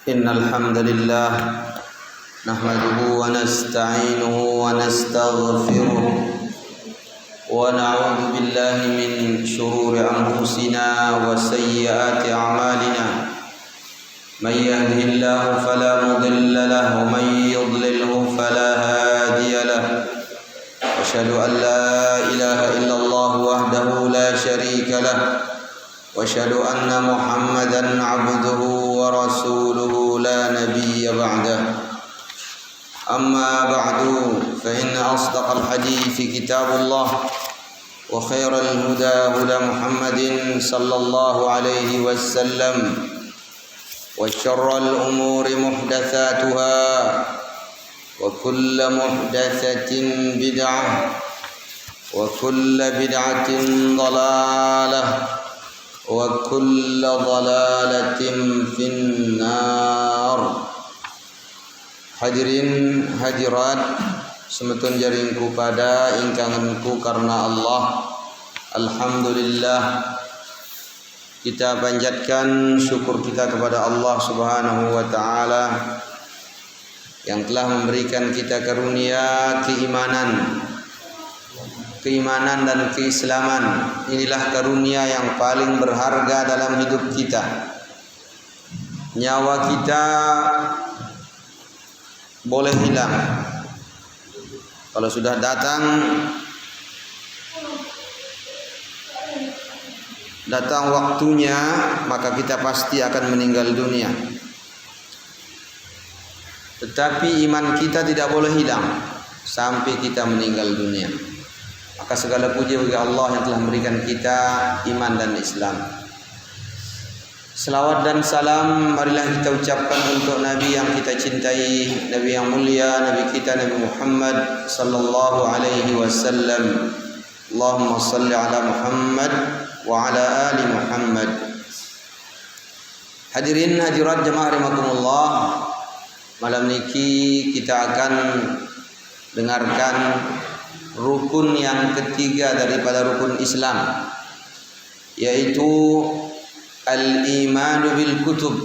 إن الحمد لله نحمده ونستعينه ونستغفره ونعوذ بالله من شرور أنفسنا وسيئات أعمالنا من يهده الله فلا مضل له ومن يضلله فلا هادي له أشهد أن لا إله إلا الله وحده لا شريك له وأشهد أن محمدا عبده ورسوله لا نبي بعده أما بعد فإن أصدق الحديث كتاب الله وخير الهدى هدى محمد صلى الله عليه وسلم وشر الأمور محدثاتها وكل محدثة بدعة وكل بدعة ضلالة وكل ضلالة في النار. Hadirin hadirat semetun jaringku pada ingkanganku karena Allah, alhamdulillah kita panjatkan syukur kita kepada Allah Subhanahu wa taala yang telah memberikan kita karunia keimanan dan keislaman. Inilah karunia yang paling berharga dalam hidup kita. Nyawa kita boleh hilang. Kalau sudah datang waktunya, maka kita pasti akan meninggal dunia. Tetapi iman kita tidak boleh hilang sampai kita meninggal dunia. Maka segala puji bagi Allah yang telah memberikan kita iman dan Islam. Selawat dan salam marilah kita ucapkan untuk Nabi yang kita cintai, Nabi yang mulia, Nabi kita Nabi Muhammad sallallahu alaihi wasallam. Allahumma salli ala Muhammad wa ala ali Muhammad. Hadirin hadirat jemaah rahimakumullah, malam niki kita akan dengarkan rukun yang ketiga daripada rukun Islam, yaitu al-imanu bil kutub,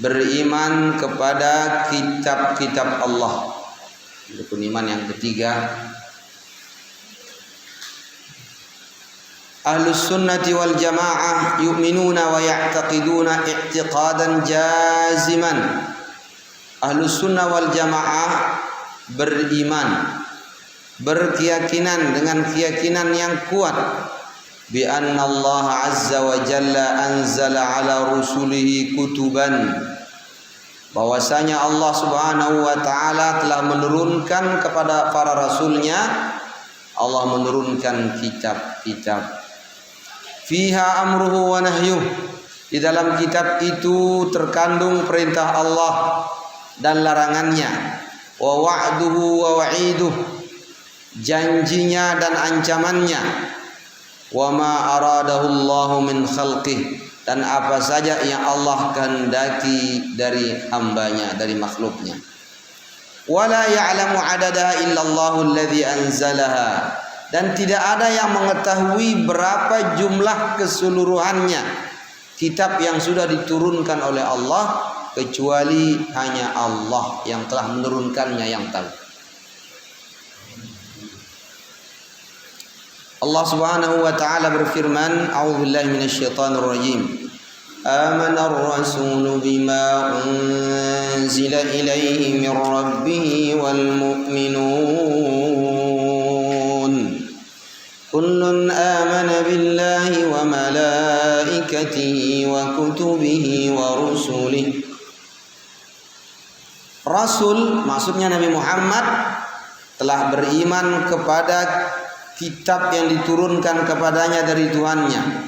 beriman kepada kitab-kitab Allah. Rukun iman yang ketiga. Ahlus sunnati wal jamaah yu'minuna wa ya'taqiduna i'tiqadan jaziman. Ahlus sunnah wal jamaah beriman, berkeyakinan dengan keyakinan yang kuat bi anna Allah azza wa jalla anzala ala rusulihi kutuban, bahwasanya Allah subhanahu wa ta'ala telah menurunkan kepada para rasulnya, Allah menurunkan kitab-kitab. Fiha amruhu wa nahyuh, di dalam kitab itu terkandung perintah Allah dan larangannya, wa wa'duhu wa wa'iduh, janjinya dan ancamannya, wa ma aradahu Allahu min khalqih, dan apa saja yang Allah kehendaki dari hambanya, dari makhluknya. Wala ya'lamu adadaha illallahu alladhi anzalaha, dan tidak ada yang mengetahui berapa jumlah keseluruhannya kitab yang sudah diturunkan oleh Allah, kecuali hanya Allah yang telah menurunkannya yang tahu. Allah Subhanahu wa taala berfirman, a'udzubillahi minasyaitonir rajim. Amana ar-rasulu bima unzila ilaihi min rabbih wal mu'minun. Kullun amana billahi wa malaikatihi wa kutubihi wa rusulihi. Rasul maksudnya Nabi Muhammad telah beriman kepada kitab yang diturunkan kepadanya dari Tuhannya.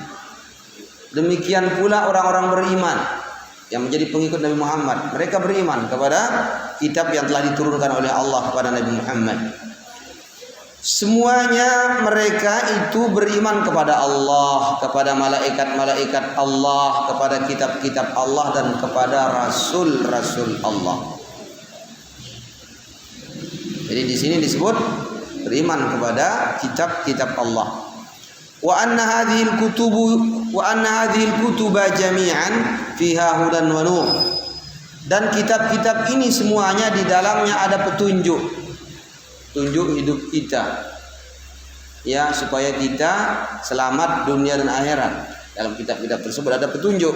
Demikian pula orang-orang beriman yang menjadi pengikut Nabi Muhammad, mereka beriman kepada kitab yang telah diturunkan oleh Allah kepada Nabi Muhammad. Semuanya mereka itu beriman kepada Allah, kepada malaikat-malaikat Allah, kepada kitab-kitab Allah, dan kepada rasul-rasul Allah. Jadi di sini disebut beriman kepada kitab-kitab Allah. Wa anna hadhil kutuba jami'an fiha hudan wa nur. Dan kitab-kitab ini semuanya di dalamnya ada petunjuk hidup kita, ya, supaya kita selamat dunia dan akhirat. Dalam kitab-kitab tersebut ada petunjuk,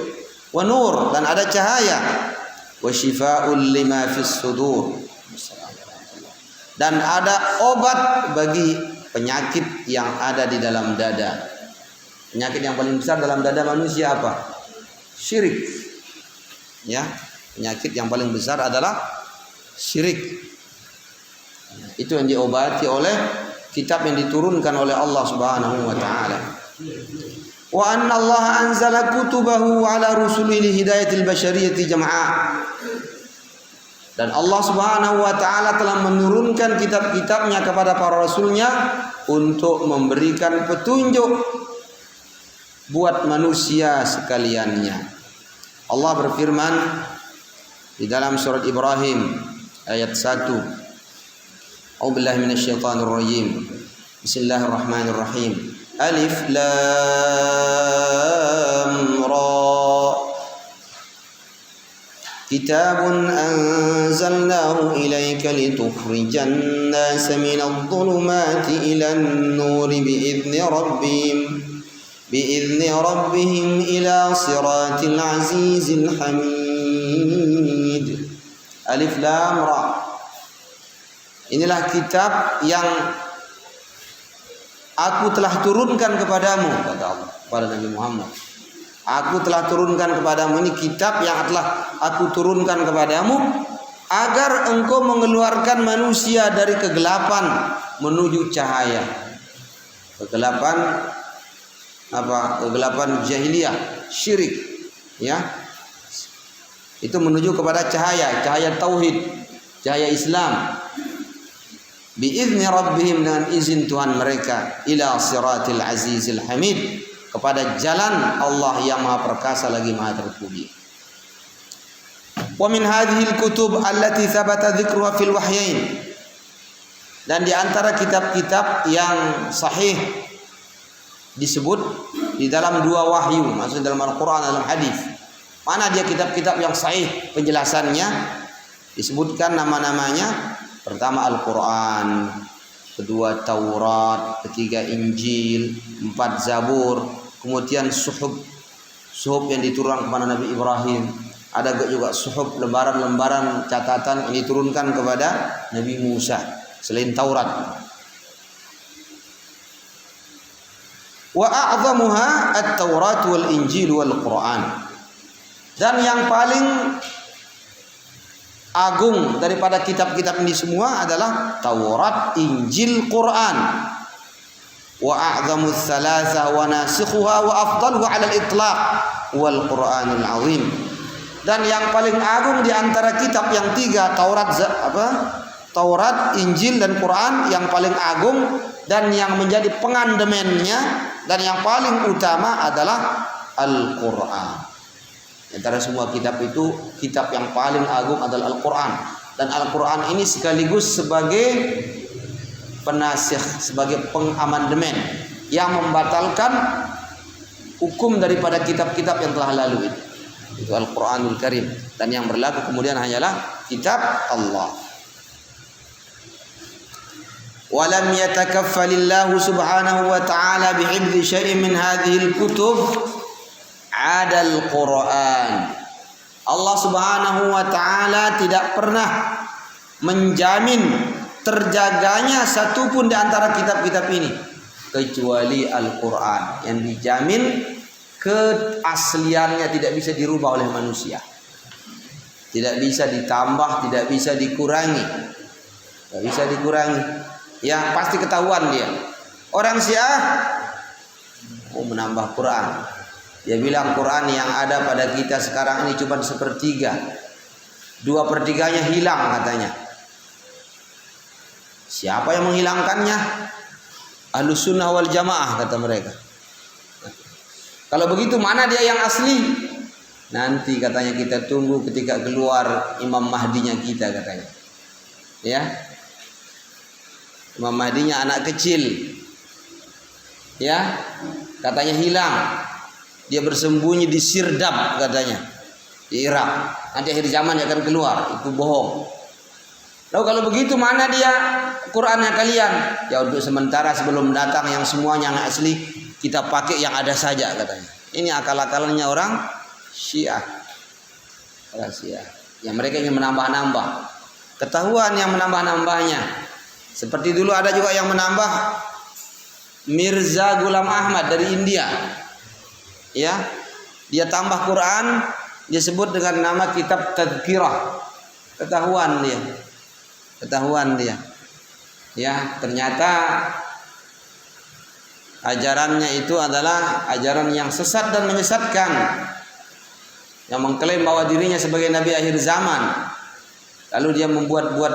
wa nur, dan ada cahaya, wa syifaa'ul lima fis sudur, dan ada obat bagi penyakit yang ada di dalam dada. Penyakit yang paling besar dalam dada manusia apa? Syirik. Ya, penyakit yang paling besar adalah syirik. Itu yang diobati oleh kitab yang diturunkan oleh Allah Subhanahu wa taala. Wa anna Allah anzala kutubahu ala rusulihi hidayatil basyariyati jam'a. Dan Allah Subhanahu wa taala telah menurunkan kitab-kitabnya kepada para rasulnya untuk memberikan petunjuk buat manusia sekaliannya. Allah berfirman di dalam surat Ibrahim ayat 1. A'udzubillahi minasyaitonir rajim. Bismillahirrahmanirrahim. Alif lam ra. Kitabun anzalnahu ilaika litukhrijan nasa minadh dhulumati ilan nuri bi'izni rabbihim ila siratil azizil hamid. Alif lam ra. Inilah kitab yang aku telah turunkan kepadamu, kata Allah kepada Nabi Muhammad. Aku telah turunkan kepadamu, ini kitab yang telah aku turunkan kepadamu agar engkau mengeluarkan manusia dari kegelapan menuju cahaya. Kegelapan apa? Kegelapan jahiliyah, syirik, ya. Itu menuju kepada cahaya tauhid, cahaya Islam. Biizni rabbihim, dengan izin Tuhan mereka, ila siratil azizil hamid, kepada jalan Allah yang maha perkasa lagi maha terpuji. Wa min hadhil kutub allati thabata dzikruha fil wahyain, dan di antara kitab-kitab yang sahih disebut di dalam dua wahyu, maksudnya dalam Al-Qur'an dan dalam hadis. Mana dia kitab-kitab yang sahih penjelasannya? Disebutkan nama-namanya. Pertama Al-Quran, kedua Taurat, ketiga Injil, empat Zabur, kemudian suhuf yang diturunkan kepada Nabi Ibrahim. Ada juga suhuf, lembaran-lembaran catatan yang diturunkan kepada Nabi Musa selain Taurat. Wa a'zamuha at-Taurat wal Injil wal Quran. Dan yang paling agung daripada kitab-kitab ini semua adalah Taurat, Injil, Quran. Wa a'zamu tsalatsa wa nasikhuha wa afdaluha 'ala al-itlaq wal Qur'anul 'azim. Dan yang paling agung di antara kitab yang tiga, Taurat, Injil dan Quran, yang paling agung dan yang menjadi pengandemennya dan yang paling utama adalah Al-Qur'an. Antara semua kitab itu, kitab yang paling agung adalah Al-Quran. Dan Al-Quran ini sekaligus sebagai penasikh, sebagai pengamandemen yang membatalkan hukum daripada kitab-kitab yang telah lalu itu Al-Quranul Karim. Dan yang berlaku kemudian hanyalah kitab Allah. Walam yatakaffalillahu subhanahu wa ta'ala bihifdzi syai'in min hadhil kutub adal Quran. Allah Subhanahu wa taala tidak pernah menjamin terjaganya satupun di antara kitab-kitab ini kecuali Al-Quran yang dijamin keasliannya tidak bisa dirubah oleh manusia. Tidak bisa ditambah, tidak bisa dikurangi. Tidak bisa dikurangi. Yang pasti ketahuan dia. Orang Syiah mau menambah Quran. Dia bilang Quran yang ada pada kita sekarang ini cuma 1/3. 2/3-nya hilang katanya. Siapa yang menghilangkannya? Ahlus Sunnah wal Jamaah kata mereka. Kalau begitu mana dia yang asli? Nanti katanya kita tunggu ketika keluar Imam Mahdinya kita katanya. Ya. Imam Mahdinya anak kecil. Ya. Katanya hilang. Dia bersembunyi di Sirdab katanya. di Irak. Nanti akhir zaman dia akan keluar, itu bohong. Lalu kalau begitu mana dia Qurannya kalian? Ya untuk sementara sebelum datang yang semuanya yang asli, kita pakai yang ada saja katanya. Ini akal-akalannya orang Syiah. Orang Syiah. Yang mereka ingin menambah-nambah. Ketahuan yang menambah-nambahnya. Seperti dulu ada juga yang menambah Mirza Ghulam Ahmad dari India. Ya. Dia tambah Quran, dia sebut dengan nama kitab Tadhkirah. Ketahuan dia. Ketahuan dia. Ya, ternyata ajarannya itu adalah ajaran yang sesat dan menyesatkan. Yang mengklaim bahwa dirinya sebagai nabi akhir zaman. Lalu dia membuat-buat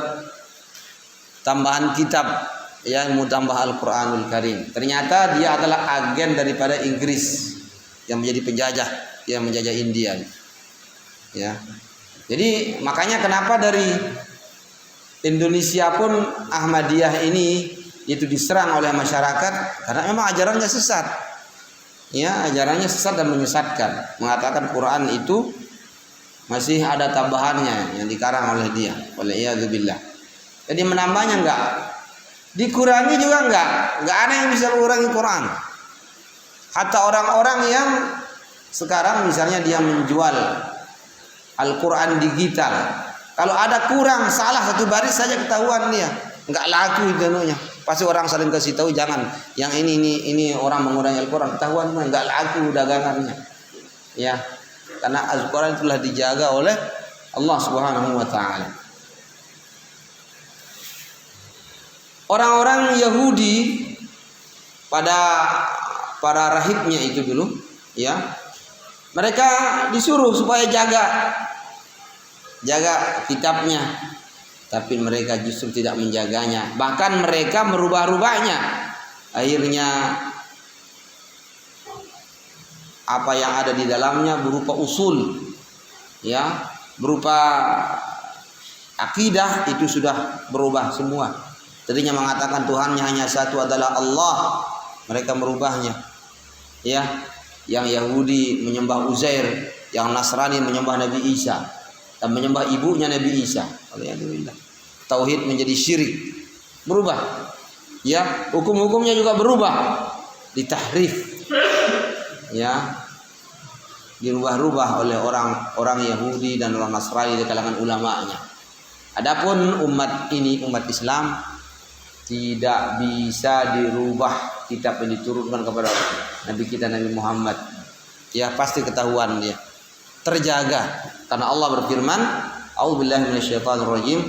tambahan kitab yang mutambah Al-Qur'anul Karim. Ternyata dia adalah agen daripada Inggris yang menjadi penjajah, yang menjajah India. Ya. Jadi makanya kenapa dari Indonesia pun Ahmadiyah ini itu diserang oleh masyarakat karena memang ajarannya sesat. Ya, ajarannya sesat dan menyesatkan. Mengatakan Quran itu masih ada tambahannya yang dikarang oleh dia. Waliyadzubillah. Jadi menambahnya enggak. Dikurangi juga enggak. Enggak ada yang bisa mengurangi Quran. Hatta orang-orang yang sekarang misalnya dia menjual Al-Quran digital. Kalau ada kurang salah satu baris saja ketahuan dia. Enggak laku itu anunya. Pasti orang saling kasih tahu jangan yang ini orang mengurangi Al-Quran, ketahuan enggak laku dagangannya. Ya. Karena Al-Quran telah dijaga oleh Allah Subhanahu wa taala. Orang-orang Yahudi pada para rahibnya itu dulu, ya. Mereka disuruh supaya jaga kitabnya, tapi mereka justru tidak menjaganya. Bahkan mereka merubah-rubahnya. Akhirnya apa yang ada di dalamnya berupa usul, ya, berupa akidah itu sudah berubah semua. Tadinya mengatakan Tuhannya hanya satu adalah Allah, mereka merubahnya. Ya, yang Yahudi menyembah Uzair, yang Nasrani menyembah Nabi Isa dan menyembah ibunya Nabi Isa. Alhamdulillah. Tauhid menjadi syirik, berubah. Ya, hukum-hukumnya juga berubah, ditahrif. Ya, dirubah-rubah oleh orang Yahudi dan orang Nasrani di kalangan ulamanya. Adapun umat ini, umat Islam, tidak bisa dirubah kitab yang diturunkan kepada Nabi kita Nabi Muhammad. Ya, pasti ketahuan dia. Terjaga karena Allah berfirman, A'udzubillahi minasyaitonirrajim,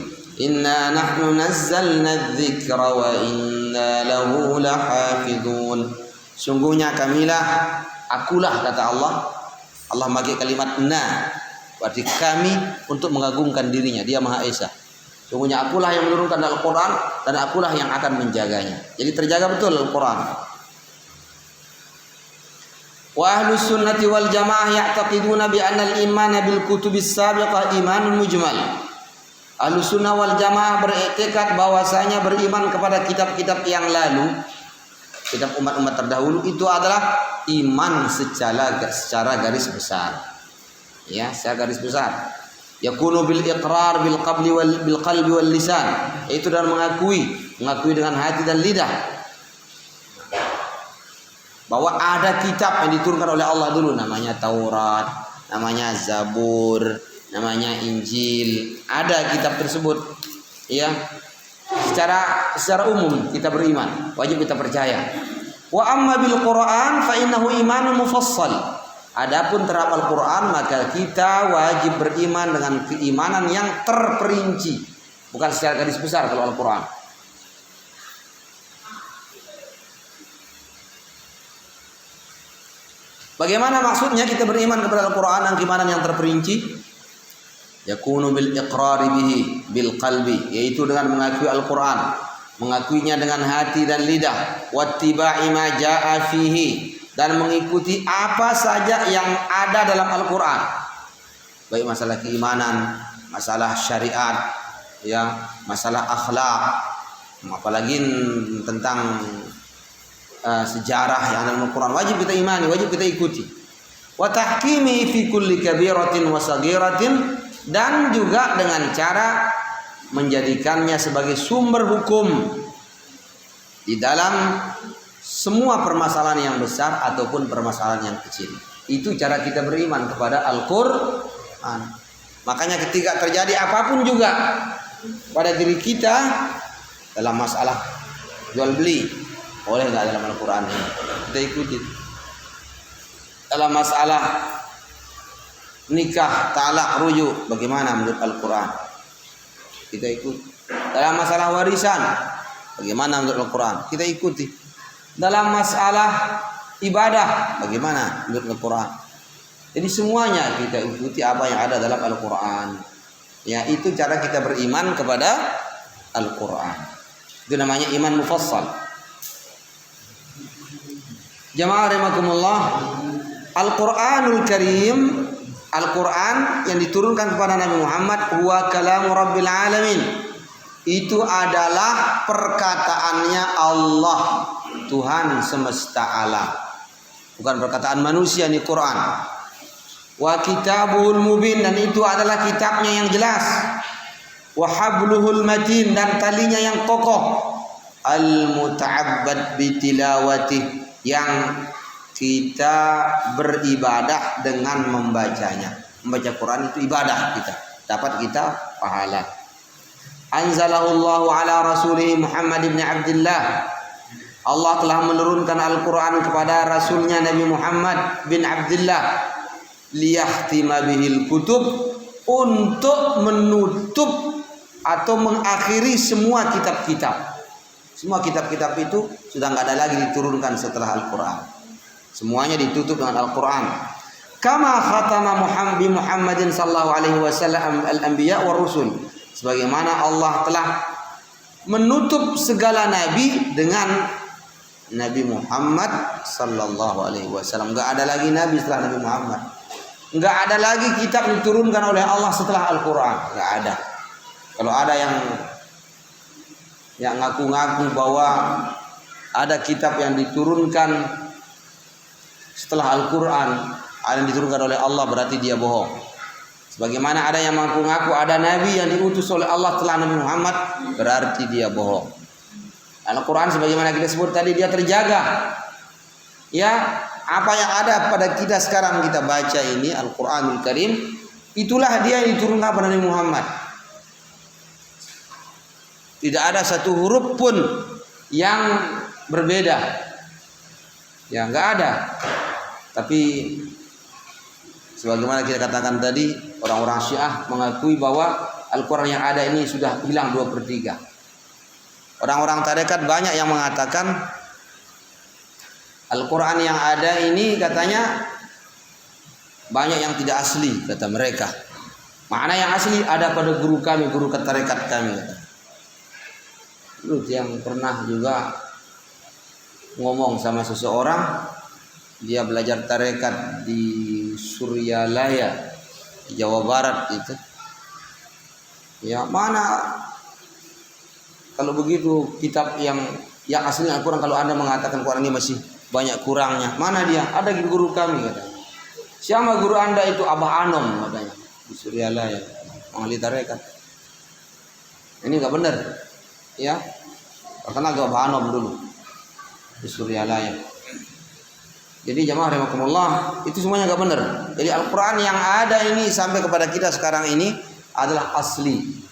inna nahnu nazzalna dzikra wa inna lahu lahafizun. Sungguhnya kamilah, akulah kata Allah. Allah pakai kalimat na, berarti kami untuk mengagungkan dirinya, dia Maha Esa. Sungguhnya akulah yang menurunkan Al-Quran dan akulah yang akan menjaganya. Jadi terjaga betul Al-Quran. Wa ahlus sunnati wal jamaah ya'taqiduna bi anna al-imana bil kutubis sabiqah imanun mujmal. Ahlus sunnah wal jamaah beriktikad bahwasanya beriman kepada kitab-kitab yang lalu, kitab umat-umat terdahulu itu adalah iman secara garis besar. Ya, secara garis besar. Yakunu bil iqrar bil qalbi wal lisan, yaitu dalam mengakui dengan hati dan lidah bahwa ada kitab yang diturunkan oleh Allah dulu, namanya Taurat, namanya Zabur, namanya Injil. Ada kitab tersebut. Ya. Secara umum kita beriman, wajib kita percaya. Wa amma bil Quran fa innahu imanun mufassal. Adapun terhadap Al-Quran maka kita wajib beriman dengan keimanan yang terperinci, bukan secara garis besar kalau Al-Quran. Bagaimana maksudnya kita beriman kepada Al-Quran dan keimanan yang terperinci? Yakunu bil iqrari bihi bil qalbi, yaitu dengan mengakui Al-Quran, mengakuinya dengan hati dan lidah, wattiba'i ma jaa'a fihi, dan mengikuti apa saja yang ada dalam Al-Quran, baik masalah keimanan, masalah syariat, ya, masalah akhlak, apalagi tentang sejarah yang ada dalam Al-Quran, wajib kita imani, wajib kita ikuti. wa tahkimi fi kulli kabiratin wa saghiratin, dan juga dengan cara menjadikannya sebagai sumber hukum di dalam semua permasalahan yang besar ataupun permasalahan yang kecil. Itu cara kita beriman kepada Al-Qur'an. Makanya ketika terjadi apapun juga pada diri kita dalam masalah jual beli, boleh nggak dalam Al-Qur'an ini? Kita ikuti. Dalam masalah nikah, talak, rujuk, bagaimana menurut Al-Qur'an? Kita ikuti. Dalam masalah warisan, bagaimana menurut Al-Qur'an? Kita ikuti. Dalam masalah ibadah, bagaimana menurut Al-Quran? Jadi semuanya kita ikuti apa yang ada dalam Al-Quran. Ya, itu cara kita beriman kepada Al-Quran. Itu namanya iman mufassal. Jamaah rahimakumullah, Al-Quranul Karim, Al-Quran yang diturunkan kepada Nabi Muhammad, huwa kalamu Rabbil Alamin. Itu adalah perkataannya Allah, Tuhan semesta alam. Bukan perkataan manusia, ini Quran. Wa kitabul mubin, dan itu adalah kitabnya yang jelas. Wa habluhul matin, dan talinya yang kokoh. Al muta'abbad bitilawati, yang kita beribadah dengan membacanya. Membaca Quran itu ibadah kita, dapat kita pahala. Anzalahullahu ala rasulih Muhammad ibn Abdullah. Allah telah menurunkan Al-Quran kepada Rasulnya Nabi Muhammad bin Abdullah, liyahtima bihil kutub, untuk menutup atau mengakhiri semua kitab-kitab. Semua kitab-kitab itu sudah nggak ada lagi diturunkan setelah Al-Quran. Semuanya ditutup dengan Al-Quran. Kama khatama Muhammadin sallallahu alaihi wasallam al-anbiya wa rusul. Sebagaimana Allah telah menutup segala nabi dengan Nabi Muhammad sallallahu alaihi wasallam. Enggak ada lagi nabi setelah Nabi Muhammad. Enggak ada lagi kitab diturunkan oleh Allah setelah Al-Qur'an. Enggak ada. Kalau ada yang ngaku-ngaku bahwa ada kitab yang diturunkan setelah Al-Qur'an, ada yang diturunkan oleh Allah, berarti dia bohong. Sebagaimana ada yang mengaku-ngaku ada nabi yang diutus oleh Allah setelah Nabi Muhammad, berarti dia bohong. Al-Quran sebagaimana kita sebut tadi, dia terjaga. Ya, apa yang ada pada kita sekarang kita baca ini Al-Quranul Karim, itulah dia yang diturunkan kepada Nabi Muhammad. Tidak ada satu huruf pun yang berbeda. Ya, enggak ada. Tapi sebagaimana kita katakan tadi, orang-orang Syiah mengakui bahwa Al-Quran yang ada ini sudah hilang 2/3. Orang-orang tarekat banyak yang mengatakan Al-Quran yang ada ini katanya banyak yang tidak asli, kata mereka. Mana yang asli ada pada guru kami, guru tarekat kami. Itu yang pernah juga ngomong sama seseorang, dia belajar tarekat di Suryalaya, di Jawa Barat itu. Ya, mana kalau begitu kitab yang asli Al-Quran, kalau Anda mengatakan Quran ini masih banyak kurangnya, mana dia? Ada di guru kami katanya. Siapa guru Anda itu? Abah Anom katanya, di Suryalaya, ahli tarekat. Ini enggak benar. Ya. Karena agak Abah Anom dulu di Suryalaya. Jadi jamaah rahimakumullah, itu semuanya enggak benar. Jadi Al-Quran yang ada ini sampai kepada kita sekarang ini adalah asli.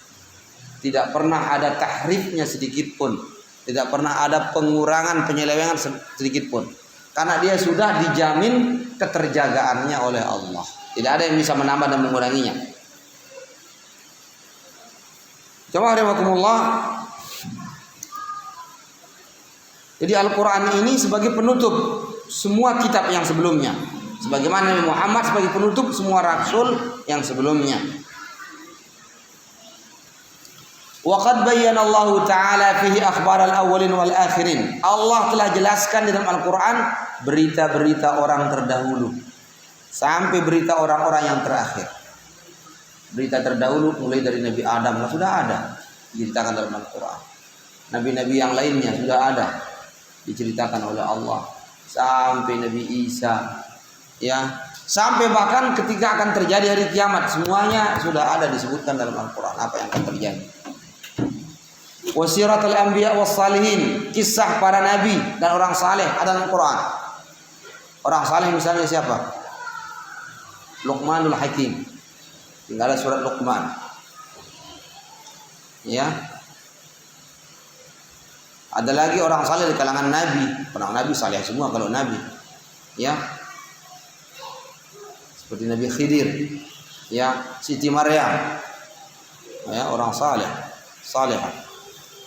Tidak pernah ada tahrifnya sedikit pun. Tidak pernah ada pengurangan, penyelewengan sedikit pun. Karena dia sudah dijamin keterjagaannya oleh Allah. Tidak ada yang bisa menambah dan menguranginya. Jamaah rahimakumullah. Jadi Al-Quran ini sebagai penutup semua kitab yang sebelumnya. Sebagaimana Nabi Muhammad sebagai penutup semua rasul yang sebelumnya. Waqad bayyana Allah Ta'ala fihi akhbar al-awwalin wal akhirin. Allah telah jelaskan di dalam Al-Quran berita-berita orang terdahulu sampai berita orang-orang yang terakhir. Berita terdahulu mulai dari Nabi Adam sudah ada diceritakan dalam Al-Quran. Nabi-nabi yang lainnya sudah ada diceritakan oleh Allah, sampai Nabi Isa, ya, Sampai bahkan ketika akan terjadi hari kiamat, semuanya sudah ada disebutkan dalam Al-Quran apa yang akan terjadi. Wasiratul anbiya was salihin, kisah para nabi dan orang saleh ada dalam Al-Quran. Orang saleh misalnya siapa? Luqmanul Hakim. Tinggal ada surat Luqman. Ya. Ada lagi orang saleh di kalangan nabi. Orang nabi saleh semua kalau nabi. Ya. Seperti Nabi Khidir, ya, Siti Maryam, ya, orang saleh, salihah.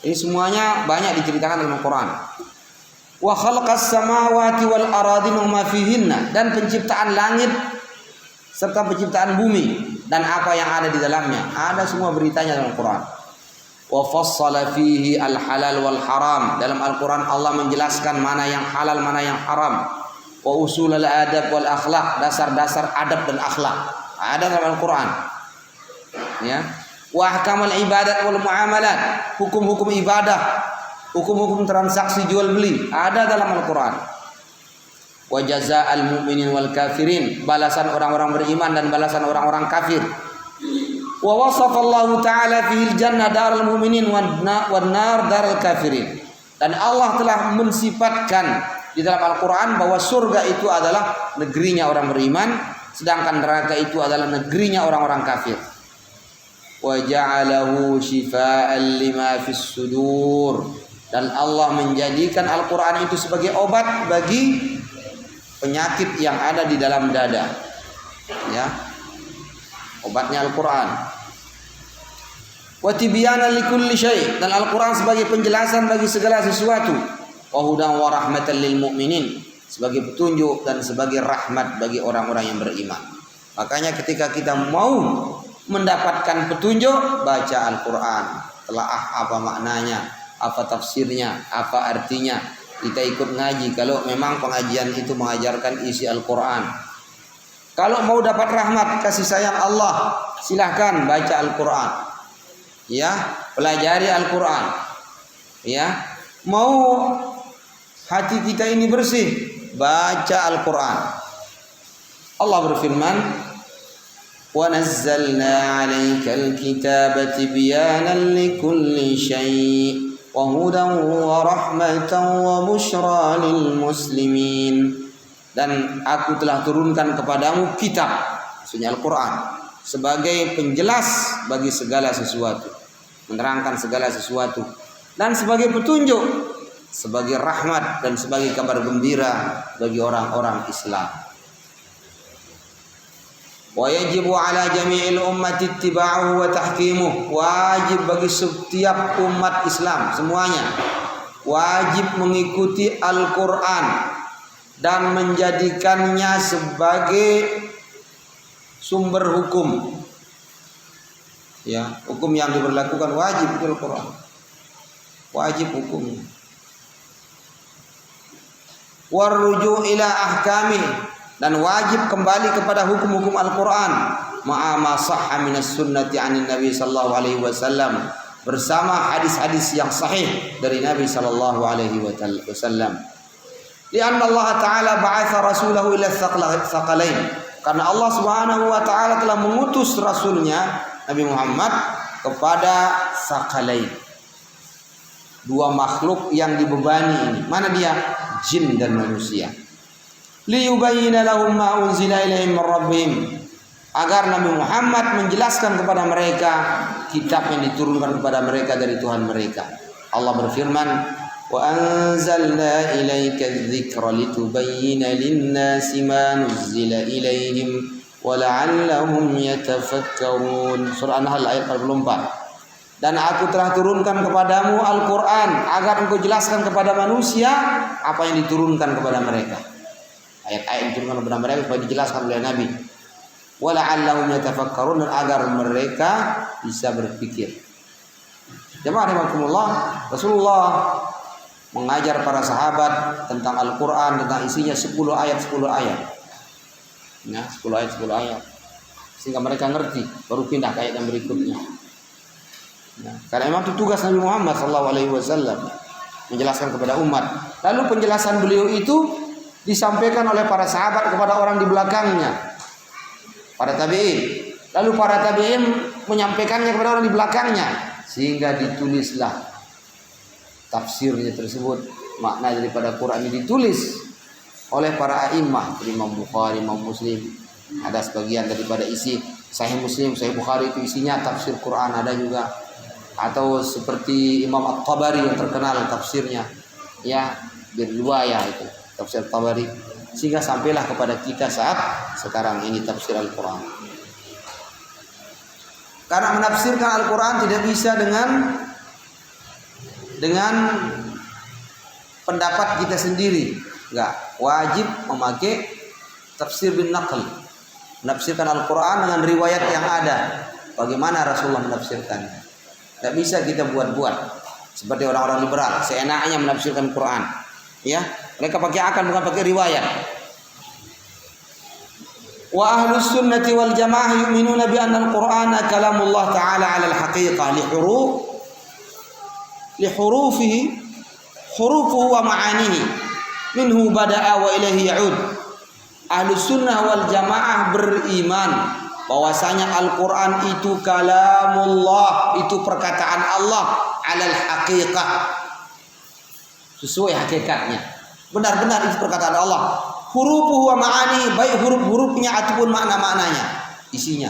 Ini semuanya banyak diceritakan dalam Al-Quran. Wa khalaqas samawati wal aradi ma fihinna, dan penciptaan langit serta penciptaan bumi dan apa yang ada di dalamnya. Ada semua beritanya dalam Al-Quran. Wa fassala fihi al halal wal haram. Dalam Al-Quran Allah menjelaskan mana yang halal, mana yang haram. Wa usulul adab wal akhlaq, dasar-dasar adab dan akhlak ada dalam Al-Quran. Ya. Wa ahkamul ibadat wal muamalat, hukum-hukum ibadah, hukum-hukum transaksi jual beli ada dalam Al-Quran. Wa jazaa'al mu'minin wal kafirin, balasan orang-orang beriman dan balasan orang-orang kafir. Wa wasafallahu ta'ala fihil jannah darul mu'minin wan nar darul kafirin. Dan Allah telah mensifatkan di dalam Al-Quran bahwa surga itu adalah negerinya orang beriman, sedangkan neraka itu adalah negerinya orang-orang kafir. Wa ja'alahu shifaa'an lima fis sudur, dan Allah menjadikan Al-Quran itu sebagai obat bagi penyakit yang ada di dalam dada. Ya, obatnya Al-Quran. Wa tibyanan likulli syai', dan Al-Quran sebagai penjelasan bagi segala sesuatu. Wa hudan wa rahmatan lil mu'minin, sebagai petunjuk dan sebagai rahmat bagi orang-orang yang beriman. Makanya ketika kita mau mendapatkan petunjuk, baca Al-Quran, telaah apa maknanya, apa tafsirnya, apa artinya. Kita ikut ngaji kalau memang pengajian itu mengajarkan isi Al-Quran. Kalau mau dapat rahmat kasih sayang Allah, silahkan baca Al-Quran. Ya, pelajari Al-Quran. Ya, mau hati kita ini bersih, baca Al-Quran. Allah berfirman, wa nazzalna 'alaikal kitaba tibyanan likulli syai' wa hudan wa rahmatan wa busyra lil muslimin. Dan aku telah turunkan kepadamu kitab, maksudnya Al-Quran, sebagai penjelas bagi segala sesuatu, menerangkan segala sesuatu, dan sebagai petunjuk, sebagai rahmat dan sebagai kabar gembira bagi orang-orang Islam. Wa yajibu ala jami'il ummati ittiba'uhu wa tahkimuh, wajib bagi setiap umat Islam semuanya wajib mengikuti Al-Quran dan menjadikannya sebagai sumber hukum. Ya, hukum yang diberlakukan wajib di Al-Quran, wajib hukumnya. Warruju ila ahkami, dan wajib kembali kepada hukum-hukum Al-Quran, ma'ama sahha minas sunnati anin Nabi sallallahu alaihi wasallam, bersama hadis-hadis yang sahih dari Nabi sallallahu alaihi wasallam. Lianna Allah Ta'ala ba'atha rasulahu ila tsaqalain, karena Allah Subhanahu wa Ta'ala telah mengutus rasulnya Nabi Muhammad kepada tsaqalain, dua makhluk yang dibebani ini. Mana dia? Jin dan manusia. Liyubayyina lahum ma unzila ilaihim min rabbihim, agar Nabi Muhammad menjelaskan kepada mereka kitab yang diturunkan kepada mereka dari Tuhan mereka. Allah berfirman, wa anzalna ilaika dzikra litubayyina lin-nasi ma nuzila ilaihim wa la'allahum yatafakkarun. Surah An-Nahl ayat 44. Dan aku telah turunkan kepadamu Al-Quran agar engkau jelaskan kepada manusia apa yang diturunkan kepada mereka. Ayat-ayat yang diturunkan kepada mereka supaya dijelaskan oleh Nabi. Wa la'allahum yatafakkarun, dan agar mereka bisa berpikir. Jemaah rahimakumullah, Rasulullah mengajar para sahabat tentang Al-Quran, tentang isinya 10 ayat 10 ayat. Ya, 10 ayat 10 ayat. Sehingga mereka ngerti, baru pindah ke ayat yang berikutnya. Nah, karena memang itu tugas Nabi Muhammad SAW, menjelaskan kepada umat. Lalu penjelasan beliau itu disampaikan oleh para sahabat kepada orang di belakangnya. para tabi'in. Lalu para tabi'in menyampaikannya kepada orang di belakangnya, sehingga ditulislah tafsirnya tersebut. Makna daripada Quran ini ditulis oleh para a'immah, Imam Bukhari, Imam Muslim. Ada sebagian daripada isi Sahih Muslim, Sahih Bukhari itu isinya tafsir Quran, ada juga. Atau seperti Imam At-Tabari yang terkenal tafsirnya, ya, berriwayah itu tafsir Tabari, sehingga sampailah kepada kita saat sekarang ini tafsir Al-Quran. Karena menafsirkan Al-Quran tidak bisa dengan pendapat kita sendiri, enggak, wajib memakai tafsir bin naql, menafsirkan Al-Quran dengan riwayat yang ada, bagaimana Rasulullah menafsirkan. Tidak bisa kita buat-buat seperti orang-orang liberal, seenaknya menafsirkan Quran. Ya, mereka pakai akal bukan pakai riwayat. Wa ahlus sunnati wal jamaah yu'minuna bi anna al-Qur'ana kalamullah ta'ala 'ala al-haqiqah li hurufuhu wa ma'anihi minhu bada'a wa ilaihi ya'ud. Ahlus sunnah wal jamaah beriman bahwasanya Al-Quran itu kalamullah, itu perkataan Allah, 'alal haqiqah, sesuai hakikatnya, benar-benar itu perkataan Allah. Hurufuhu wa ma'ani, baik huruf-hurufnya ataupun makna-maknanya, isinya.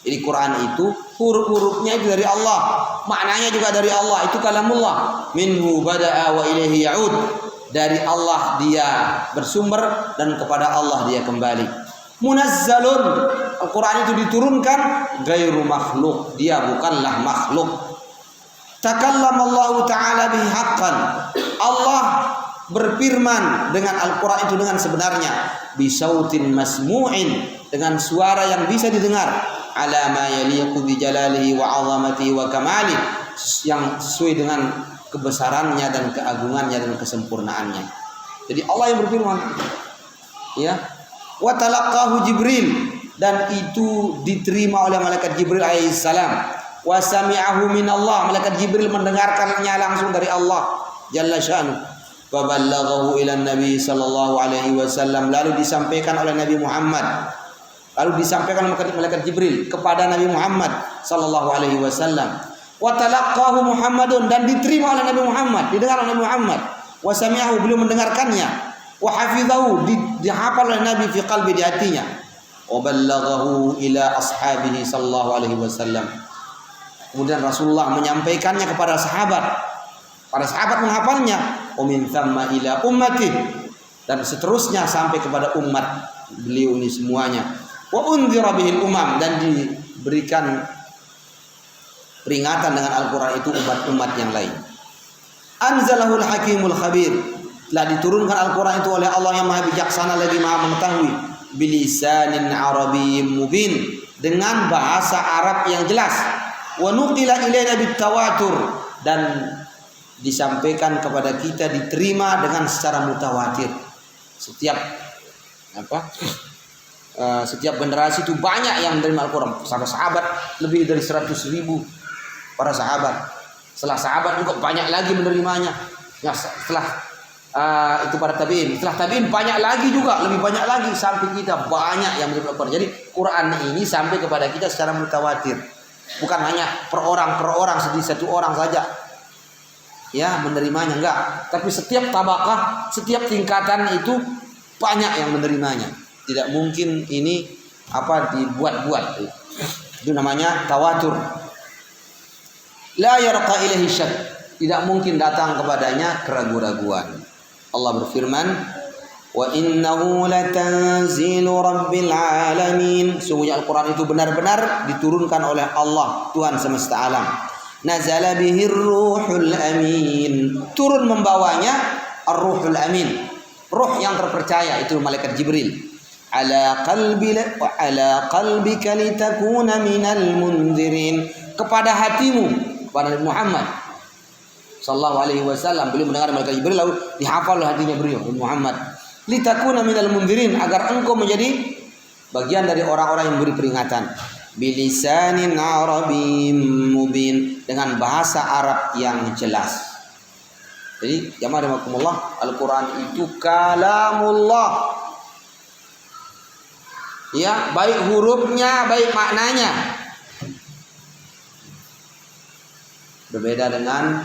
Jadi Quran itu huruf-hurufnya itu dari Allah, maknanya juga dari Allah, itu kalamullah. Minhu bada'a wa ilaihi ya'ud, dari Allah dia bersumber dan kepada Allah dia kembali. Munazzalun, Al-Quran itu diturunkan, gairu makhluk, dia bukanlah makhluk. Takallamallahu ta'ala bihi haqqan, Allah berfirman dengan Al-Quran itu dengan sebenarnya, bisautin masmu'in, dengan suara yang bisa didengar, ala ma yaliqu bi jalalihi wa 'azamatihi wa kamalihi, yang sesuai dengan kebesarannya dan keagungannya dan kesempurnaannya. Jadi Allah yang berfirman, ya. Wa talaqahu Jibril, dan itu diterima oleh malaikat Jibril alaihissalam. Wa sami'ahu min Allah, malaikat Jibril mendengarkannya langsung dari Allah jalla sya'nu. Wa ballaghahu ila Nabi sallallahu alaihi wasallam, lalu disampaikan oleh Nabi Muhammad, lalu disampaikan oleh malaikat Jibril kepada Nabi Muhammad sallallahu alaihi wasallam. Wa talaqahu Muhammadun, dan diterima oleh Nabi Muhammad, didengar oleh Nabi Muhammad. Wa sami'ahu, beliau mendengarkannya. Wa hafizahu, dihafal oleh Nabi fi qalbi, di hatinya. Wa ballaghahu ila ashabihi sallallahu alaihi wasallam. Kemudian Rasulullah menyampaikannya kepada sahabat. Para sahabat menghafalnya. Wa min thamma ila ummati, dan seterusnya sampai kepada umat beliau ini semuanya. Wa unzira bihil umam, dan diberikan peringatan dengan Al-Quran itu umat-umat yang lain. Anzalahul hakimul khabir, telah diturunkan Al-Quran itu oleh Allah yang maha bijaksana lagi maha mengetahui, bilisanin arabiyyin mubin, dengan bahasa Arab yang jelas. Wa nuqila ilaina bitawatur, dan disampaikan kepada kita, diterima dengan secara mutawatir. Setiap generasi itu banyak yang menerima Al-Quran. Sahabat lebih dari 100.000 para sahabat. Setelah sahabat juga banyak lagi menerimanya. Ya, setelah itu para tabi'in, setelah tabi'in banyak lagi juga, lebih banyak lagi, sampai kita banyak yang menerima Al-Quran. Jadi Quran ini sampai kepada kita secara mutawatir, bukan hanya per orang satu orang saja ya menerimanya, enggak, tapi setiap tabaqah, setiap tingkatan itu banyak yang menerimanya. Tidak mungkin ini dibuat-buat. Itu namanya tawatur. La yarqa ilaihi syak, tidak mungkin datang kepadanya keraguan-raguan. Allah berfirman, wa innahu latanzilu rabbil alamin, sungguhnya Al-Quran itu benar-benar diturunkan oleh Allah, Tuhan semesta alam. Nazala bihir ruhul amin, turun membawanya ar-ruhul amin, ruh yang terpercaya, itu malaikat Jibril. Ala qalbika litakuna minal munzirin, kepada hatimu, kepada Nabi Muhammad sallallahu alaihi wasallam. Beliau mendengar malaikat Jibril, lalu dihafal hatinya beliau Muhammad, litakuna minal munzirin, agar engkau menjadi bagian dari orang-orang yang memberi peringatan. Bilisanin arabiyyin mubin, dengan bahasa Arab yang jelas. Jadi jamaah rahimakumullah, Al-Quran itu kalamullah, Ya, baik hurufnya, baik maknanya. Berbeda dengan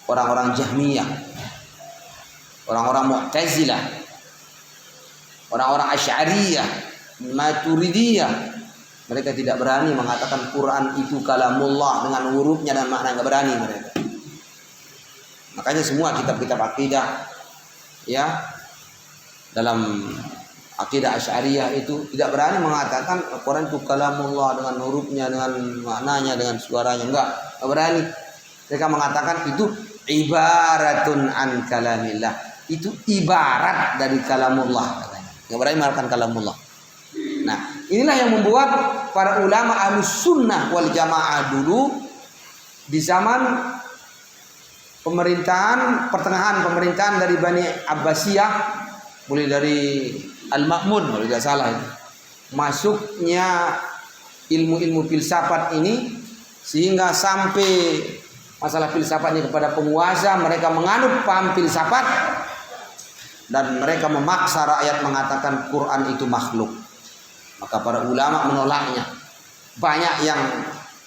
orang-orang Jahmiyah, orang-orang Mu'tazilah, orang-orang Asy'ariyah, Maturidiyah. Mereka tidak berani mengatakan Quran itu kalamullah dengan hurufnya dan makna, enggak berani mereka. Makanya semua kitab-kitab akidah ya dalam akidah Asy'ariyah itu tidak berani mengatakan Quran itu kalamullah dengan hurufnya, dengan maknanya, dengan suaranya, enggak berani. Mereka mengatakan itu ibaratun an kalamillah, itu ibarat dari kalamullah katanya. Enggak berani mengatakan kalamullah. Nah, inilah yang membuat para ulama Ahlus Sunnah wal Jamaah dulu di zaman pertengahan pemerintahan dari Bani Abbasiyah, mulai dari Al-Ma'mun kalau tidak salah itu, masuknya ilmu-ilmu filsafat ini sehingga sampai masalah filsafatnya kepada penguasa, mereka menganut paham filsafat dan mereka memaksa rakyat mengatakan Quran itu makhluk. Maka para ulama menolaknya. Banyak yang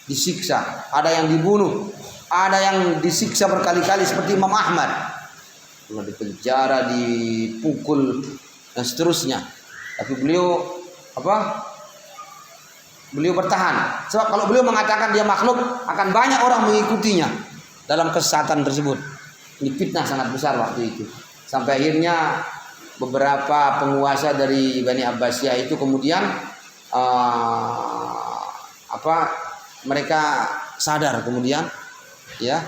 disiksa, ada yang dibunuh, ada yang disiksa berkali-kali seperti Imam Ahmad. Dipenjara, dipukul dan seterusnya. Tapi beliau Beliau bertahan. Sebab kalau beliau mengatakan dia makhluk, akan banyak orang mengikutinya dalam kesesatan tersebut. Ini fitnah sangat besar waktu itu. Sampai akhirnya beberapa penguasa dari Bani Abbasiyah itu kemudian mereka sadar kemudian ya,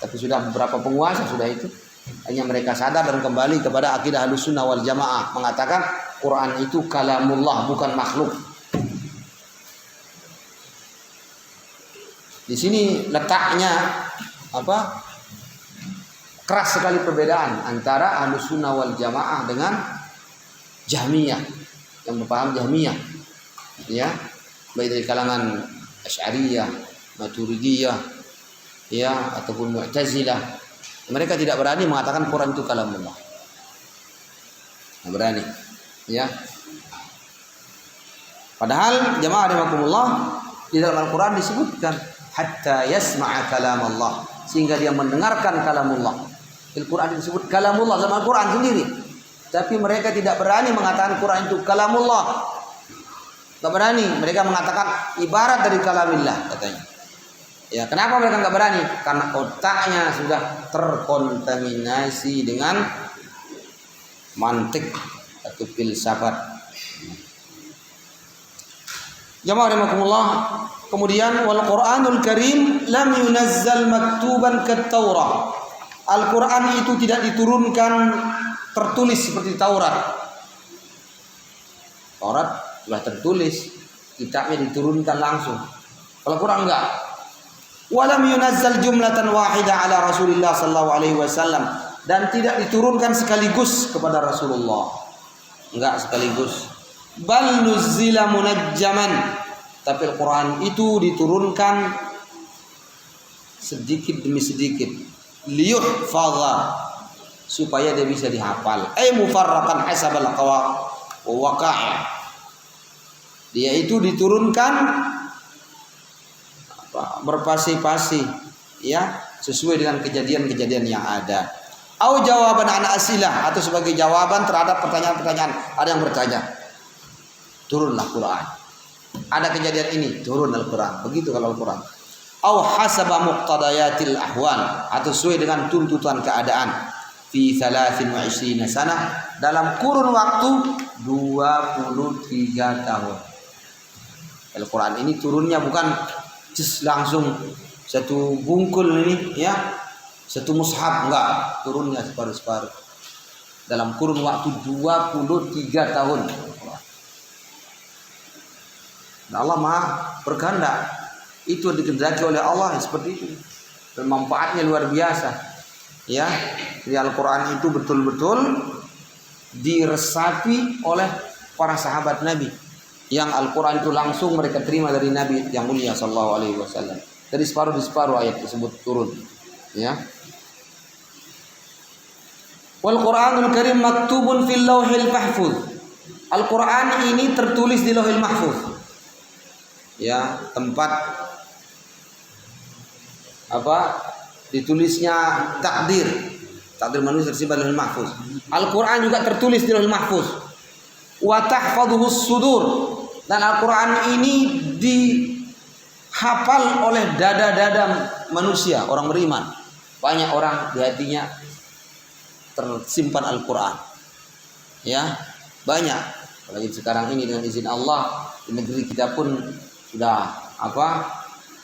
tapi sudah beberapa penguasa sudah itu, hanya mereka sadar dan kembali kepada akidah Ahlussunnah wal Jamaah, mengatakan Quran itu kalamullah, bukan makhluk. Di sini letaknya keras sekali perbedaan antara Ahlussunnah wal Jamaah dengan Jahmiyah, yang berpaham Jahmiyah ya, baik dari kalangan Asy'ariyah, Maturidiyah ya, ataupun Mu'tazilah. Mereka tidak berani mengatakan Quran itu kalamullah. Tidak berani ya. Padahal jamaah rahimakumullah, di dalam Al-Quran disebutkan hatta yasma'a kalamullah, sehingga dia mendengarkan kalamullah. Al-Quran disebut kalamullah dalam Al-Quran sendiri. Tapi mereka tidak berani mengatakan Quran itu kalamullah. Tidak berani. Mereka mengatakan ibarat dari kalamillah katanya. Ya, kenapa mereka nggak berani? Karena otaknya sudah terkontaminasi dengan mantik atau filsafat. Jamaah rahimakumullah, kemudian wal Qur'anul Karim lam yunazzal maktuban kat Taurah. Al-Quran itu tidak diturunkan tertulis seperti Taurat. Taurat sudah tertulis, kitabnya diturunkan langsung. Kalau Quran enggak. Walam yunazzal jumlatan wahidah ala Rasulillah sallallahu alaihi wasallam, dan tidak diturunkan sekaligus kepada Rasulullah. Enggak sekaligus. Bal nuzzila munajjaman. Tapi Al-Quran itu diturunkan sedikit demi sedikit. Liyuhfadha, supaya dia bisa dihafal. Mufarraqan hasabal waqa'i'. Dia itu diturunkan berpasi-pasi ya, sesuai dengan kejadian-kejadian yang ada. Au jawaban an asilah, atau sebagai jawaban terhadap pertanyaan-pertanyaan. Ada yang bertanya, turunlah Quran. Ada kejadian ini, turun Al-Quran. Begitu kalau Al-Quran. Au hasaba muqtadayatil ahwal, atau sesuai dengan tuntutan keadaan. Fi 23 sana, dalam kurun waktu 23 tahun. Al-Quran ini turunnya bukan langsung satu bungkul ini ya, satu mushaf, enggak, turunnya separuh-separuh. Dalam kurun waktu 23 tahun. Dan Allah Maha berkehendak. Itu dikehendaki oleh Allah seperti itu. Dan manfaatnya luar biasa. Ya, di Al-Quran itu betul-betul diresapi oleh para sahabat Nabi. Yang Al-Quran itu langsung mereka terima dari Nabi yang mulia sallallahu alaihi wasallam. Dari separuh di separuh ayat tersebut turun. Ya. Wal Qur'anul Karim maktubun fil lauhil mahfuz. Al-Quran ini tertulis di Lauhul Mahfuz. Ya, tempat ditulisnya takdir manusia tersimpan di Lauhul Mahfuz. Al-Quran juga tertulis di Lauhul Mahfuz. Wa tahfazuhus sudur, dan Al-Quran ini dihafal oleh dada-dada manusia, orang beriman. Banyak orang di hatinya tersimpan Al-Quran. Ya, banyak. Apalagi sekarang ini dengan izin Allah di negeri kita pun sudah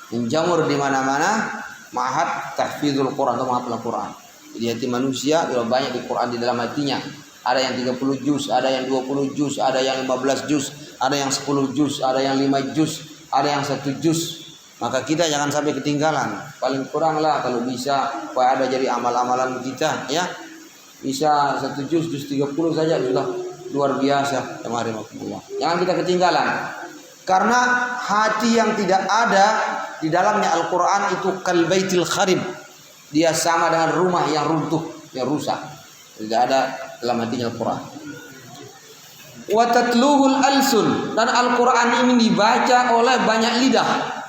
menjamur di mana-mana ma'had tahfizul Quran atau menghafal Al-Quran. Jadi hati manusia sudah banyak di Quran di dalam hatinya. Ada yang 30 juz, ada yang 20 juz, ada yang 15 juz, ada yang 10 juz, ada yang 5 juz, ada yang 1 juz. Maka kita jangan sampai ketinggalan. Paling kurang lah kalau bisa supaya ada jadi amal-amalan kita, ya. Bisa 1 juz 30 saja sudah luar biasa. Jangan kita ketinggalan. Karena hati yang tidak ada di dalamnya Al-Quran itu kalbaitil kharib. Dia sama dengan rumah yang runtuh, yang rusak. Tidak ada dalam hatinya Al-Quran. Wa tatluhul alsun, dan Al-Quran ini dibaca oleh banyak lidah.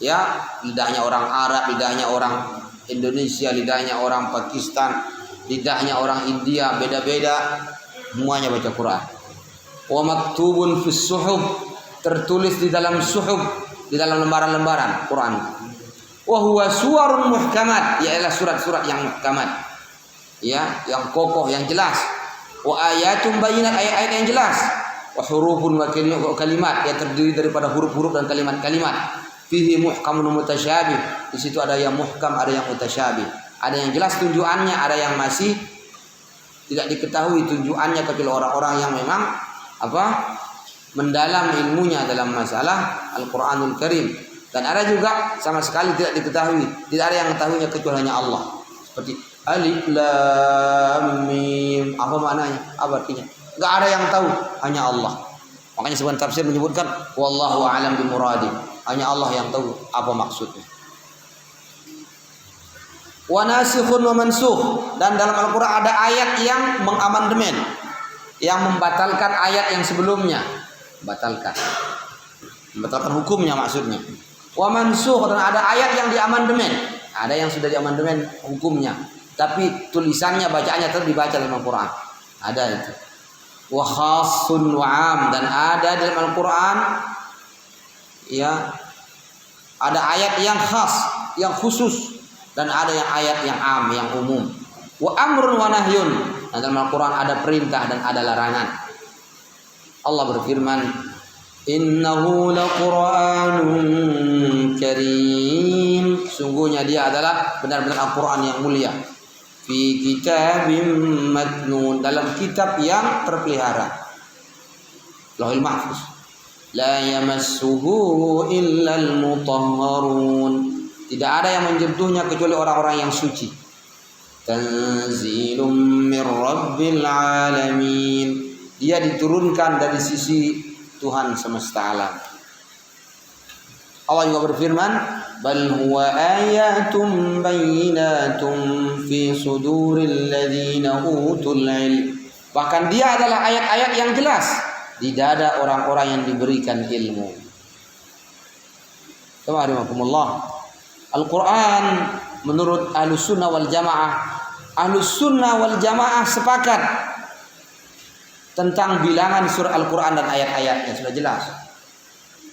Ya, lidahnya orang Arab, lidahnya orang Indonesia, lidahnya orang Pakistan, lidahnya orang India, beda-beda. Semuanya baca Quran. Wa maktubun fis suhuf, tertulis di dalam suhuf, di dalam lembaran-lembaran Quran. Wa huwa suwarun muhkamat, ialah surat-surat yang muhkamat. Ya, yang kokoh, yang jelas. Wa ayatun bayyinat, ayat-ayat yang jelas. Wa hurufun wa kalimat, yang terdiri daripada huruf-huruf dan kalimat-kalimat. Fihi muhkamun mutasyabih, di situ ada yang muhkam, ada yang mutasyabih. Ada yang jelas tujuannya, ada yang masih tidak diketahui tujuannya kecuali orang-orang yang memang mendalam ilmunya dalam masalah Al-Quranul Karim. Dan ada juga sama sekali tidak diketahui, tidak ada yang mengetahuinya kecuali hanya Allah. Seperti Alif Lam Mim, apa maknanya? Apa artinya? Enggak ada yang tahu, hanya Allah. Makanya sebagian tafsir menyebutkan wallahu a'lam bimuradi. Hanya Allah yang tahu apa maksudnya. Wa nasikhun wa mansukh, dan dalam Al-Qur'an ada ayat yang mengamandemen, yang membatalkan ayat yang sebelumnya. Membatalkan hukumnya maksudnya. Wa mansukh, dan ada ayat yang diamandemen. Ada yang sudah diamandemen hukumnya, tapi tulisannya, bacaannya tetap dibaca dalam Al-Qur'an. Ada itu. Wa khassun wa 'am, dan ada dalam Al-Qur'an ya ada ayat yang khas, yang khusus, dan ada yang ayat yang am, yang umum. Wa amrun wa nahyun, dan dalam Al-Qur'an ada perintah dan ada larangan. Allah berfirman, innahu laqur'anun karim, sungguhnya dia adalah benar-benar Al-Qur'an yang mulia. Fi kitabim maknun, dalam kitab yang terpelihara, Lauhul Mahfuz. La yamassuhu illal mutahharun, tidak ada yang menyentuhnya kecuali orang-orang yang suci. Tanzilum mir rabbil alamin, dia diturunkan dari sisi Tuhan semesta alam. Allah juga berfirman, bal huwa ayatun bayyinatun fi suduril ladzina utul ilm, bahkan dia adalah ayat-ayat yang jelas di dada orang-orang yang diberikan ilmu. Subhanallah. Al-Quran menurut Ahlus Sunnah wal Jamaah, Ahlus Sunnah wal Jamaah sepakat tentang bilangan surah Al-Quran dan ayat-ayatnya sudah jelas.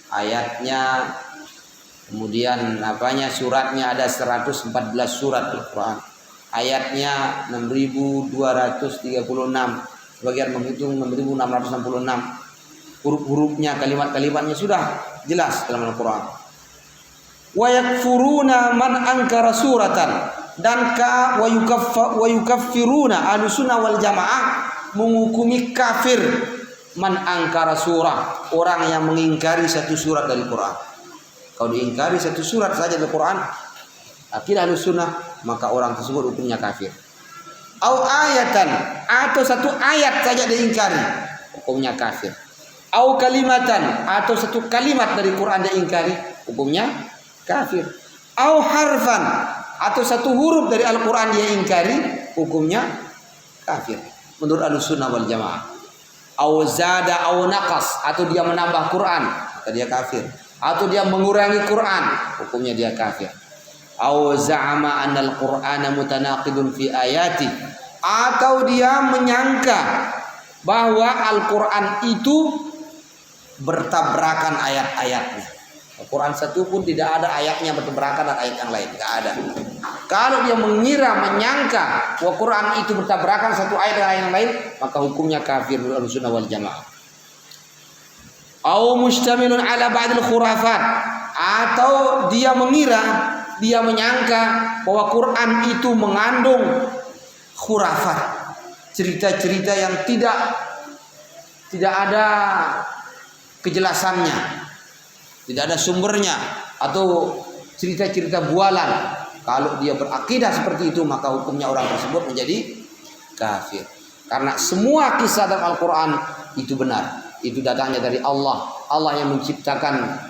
Ayatnya, kemudian suratnya ada 114 surat Al-Quran. Ayatnya 6236. Sebagian menghitung 6666. Huruf-hurufnya, kalimat-kalimatnya sudah jelas dalam Al-Quran. Wa yakfuruna man ankara suratan, dan wa yukaffiruna Ahlussunnah wal Jamaah menghukumi kafir man ankara surah, orang yang mengingkari satu surat dari Quran. Kalau diingkari satu surat saja dari Quran, akidah Ahlussunnah, maka orang tersebut hukumnya kafir. Au ayatan, atau satu ayat saja diingkari, hukumnya kafir. Au kalimatan, atau satu kalimat dari Quran diingkari, hukumnya kafir. Au harfan, atau satu huruf dari Al-Quran dia ingkari, hukumnya kafir menurut Ahlussunnah wal Jamaah. Au zada au naqas, atau dia menambah Quran, maka dia kafir. Atau dia mengurangi Quran, hukumnya dia kafir. Au za'ama anna al-Qur'ana mutanaqidun fi ayati, atau dia menyangka bahwa Al-Qur'an itu bertabrakan ayat-ayatnya. Al-Quran satu pun tidak ada ayatnya bertabrakan dengan ayat yang lain, tidak ada. Kalau dia mengira, menyangka bahwa Quran itu bertabrakan satu ayat dengan ayat yang lain, maka hukumnya kafir menurut Ahlussunnah wal Jamaah. Au mustamilun ala ba'dil khurafat, atau dia mengira, dia menyangka bahwa Quran itu mengandung khurafat, cerita-cerita yang tidak ada kejelasannya, tidak ada sumbernya, atau cerita-cerita bualan. Kalau dia berakidah seperti itu, maka hukumnya orang tersebut menjadi kafir. Karena semua kisah dalam Al-Quran itu benar, itu datangnya dari Allah. Allah yang menciptakan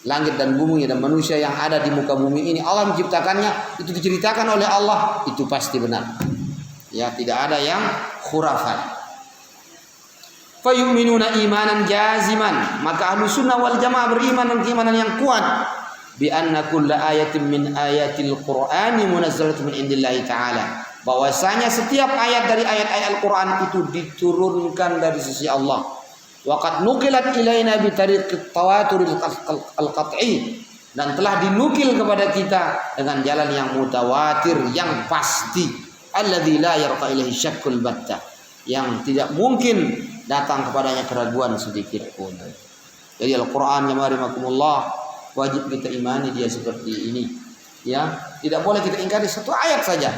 langit dan bumi dan manusia yang ada di muka bumi ini. Allah menciptakannya, itu diceritakan oleh Allah, itu pasti benar. Ya, tidak ada yang khurafat. Fayu'minuna imanan jaziman, maka Ahlussunnah wal Jamaah beriman dengan keimanan yang kuat bi anna kulla ayatin min ayatil Qur'ani munazzalatun min indillahi ta'ala, bahwasanya setiap ayat dari ayat-ayat Al-Qur'an itu diturunkan dari sisi Allah. Wa qad nuqilat ilaina bi tariqit tawatur al-qat'i, dan telah dinukil kepada kita dengan jalan yang mutawatir, yang pasti, alladzi la yarqa ilaihi syakkul batta, yang tidak mungkin datang kepadanya keraguan sedikit pun. Jadi Al-Quran yang marimakumullah wajib kita imani dia seperti ini. Ya, tidak boleh kita ingkari satu ayat saja.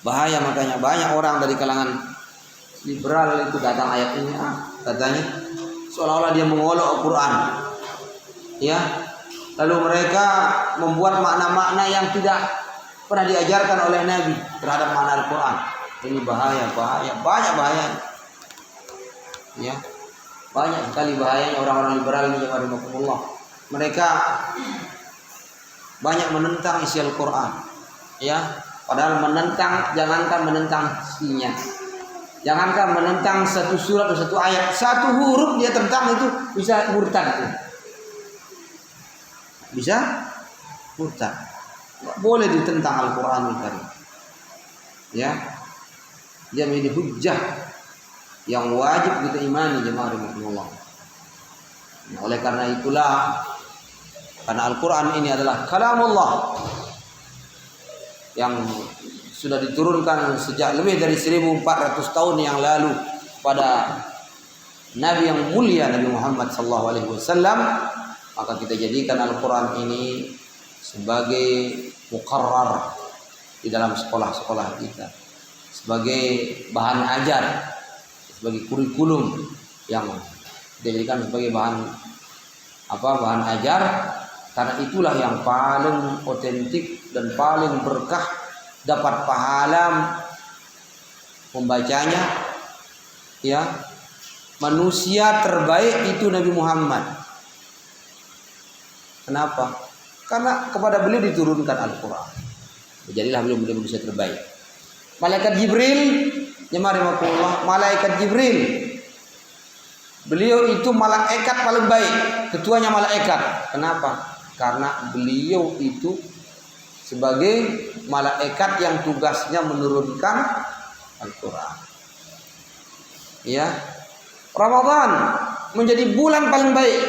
Bahaya, makanya banyak orang dari kalangan liberal itu datang ayat ini, katanya seolah-olah dia mengolok Al-Quran. Ya, lalu mereka membuat makna-makna yang tidak pernah diajarkan oleh Nabi terhadap makna Al-Quran. Ini bahaya, banyak bahaya. Ya, banyak sekali bahayanya orang-orang liberal ini yang rahimahumullah. Mereka banyak menentang isi Al-Quran. Ya, padahal menentang, jangankan menentang isinya, jangankan menentang satu surat atau satu ayat, satu huruf dia tentang itu bisa murtad. Bisa murtad. Tidak boleh ditentang Al-Quran itu. Ya, dia menjadi hujjah yang wajib kita imani jemaah rahimahullah. Nah, oleh karena itulah, karena Al-Quran ini adalah kalamullah yang sudah diturunkan sejak lebih dari 1400 tahun yang lalu pada Nabi yang mulia Nabi Muhammad SAW, maka kita jadikan Al-Quran ini sebagai muqarrar di dalam sekolah-sekolah kita, sebagai bahan ajar, sebagai kurikulum yang dijadikan sebagai bahan ajar, karena itulah yang paling otentik dan paling berkah, dapat pahala membacanya. Ya, manusia terbaik itu Nabi Muhammad. Kenapa? Karena kepada beliau diturunkan Al-Quran. Jadilah beliau manusia terbaik. Malaikat Jibril, malaikat Jibril, beliau itu malaikat paling baik, ketuanya malaikat. Kenapa? Karena beliau itu sebagai malaikat yang tugasnya menurunkan Al-Quran. Ya, Ramadan menjadi bulan paling baik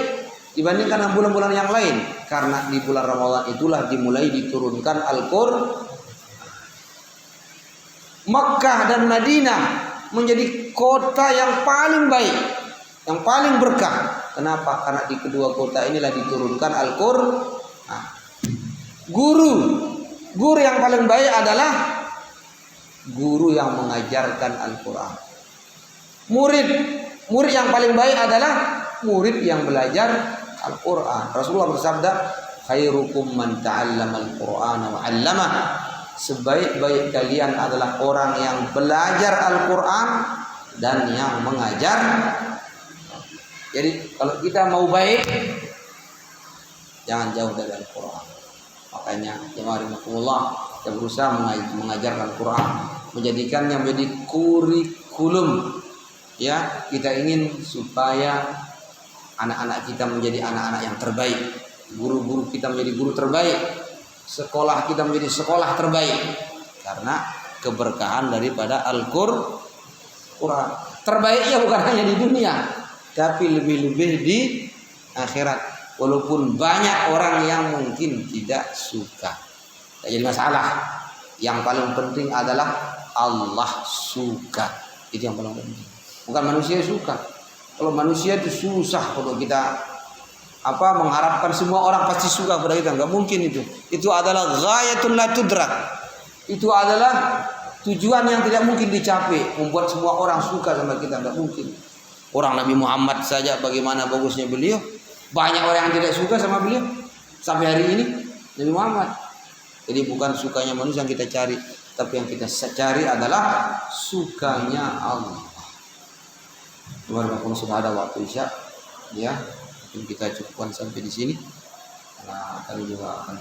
dibandingkan dengan bulan-bulan yang lain, karena di bulan Ramadan itulah dimulai diturunkan Al-Quran. Makkah dan Madinah menjadi kota yang paling baik, yang paling berkah. Kenapa? Karena di kedua kota inilah diturunkan Al-Quran. Nah, guru yang paling baik adalah guru yang mengajarkan Al-Quran. Murid yang paling baik adalah murid yang belajar Al-Quran. Rasulullah bersabda, khairukum man ta'allama Al-Qur'ana wa 'allamah. Sebaik-baik kalian adalah orang yang belajar Al-Quran dan yang mengajar. Jadi kalau kita mau baik, jangan jauh dari Al-Quran. Makanya jemaah rahimahullah, kita berusaha mengajarkan Al-Quran, menjadikannya menjadi kurikulum. Ya, kita ingin supaya anak-anak kita menjadi anak-anak yang terbaik, guru-guru kita menjadi guru terbaik, sekolah kita menjadi sekolah terbaik, karena keberkahan daripada Al-Quran. Terbaiknya bukan hanya di dunia, tapi lebih-lebih di akhirat. Walaupun banyak orang yang mungkin tidak suka, tak jadi masalah. Yang paling penting adalah Allah suka. Itu yang paling penting. Bukan manusia suka. Kalau manusia itu susah kalau kita mengharapkan semua orang pasti suka pada kita, nggak mungkin itu. Itu adalah ghayatul la tudrak. Itu adalah tujuan yang tidak mungkin dicapai. Membuat semua orang suka sama kita, nggak mungkin. Orang Nabi Muhammad saja bagaimana bagusnya beliau, banyak orang yang tidak suka sama beliau sampai hari ini Nabi Muhammad. Jadi bukan sukanya manusia yang kita cari, tapi yang kita cari adalah sukanya Allah. Walaupun sudah ada waktu Isya, ya, mungkin kita cukupkan sampai di sini. Karena kami juga akan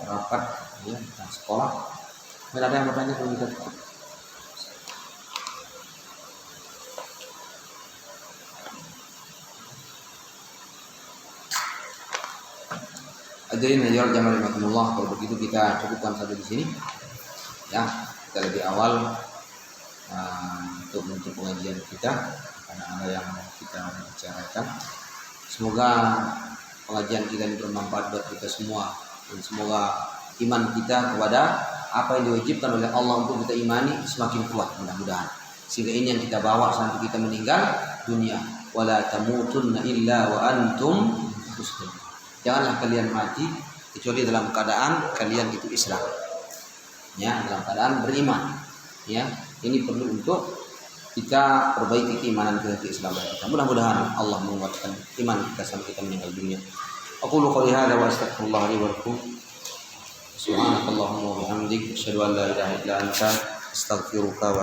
rapat, ya, tentang sekolah. Ada yang bertanya kalau kita tutup? Hadirin hadirat jamaah rahimakumullah, kalau begitu kita cukupkan sampai di sini. Ya, kita lebih awal untuk menutup pengajian kita karena ada yang kita bicarakan. Semoga pengajian kita ini bermanfaat buat kita semua, dan semoga iman kita kepada apa yang diwajibkan oleh Allah untuk kita imani semakin kuat mudah-mudahan. Sehingga ini yang kita bawa sampai kita meninggal dunia. Wala tamutunna illa wa antum muslimun. Janganlah kalian mati kecuali dalam keadaan kalian itu Islam. Ya, dalam keadaan beriman. Ya, ini perlu untuk kita perbaiki keimanan kita, keislaman kita. Mudah-mudahan Allah menguatkan iman kita sampai kita meninggal dunia. Aqulu qouli hadza wa astaghfirullah li wa lakum. Subhanakallahumma wa bihamdik asyhadu an la ilaha illa anta astaghfiruka wa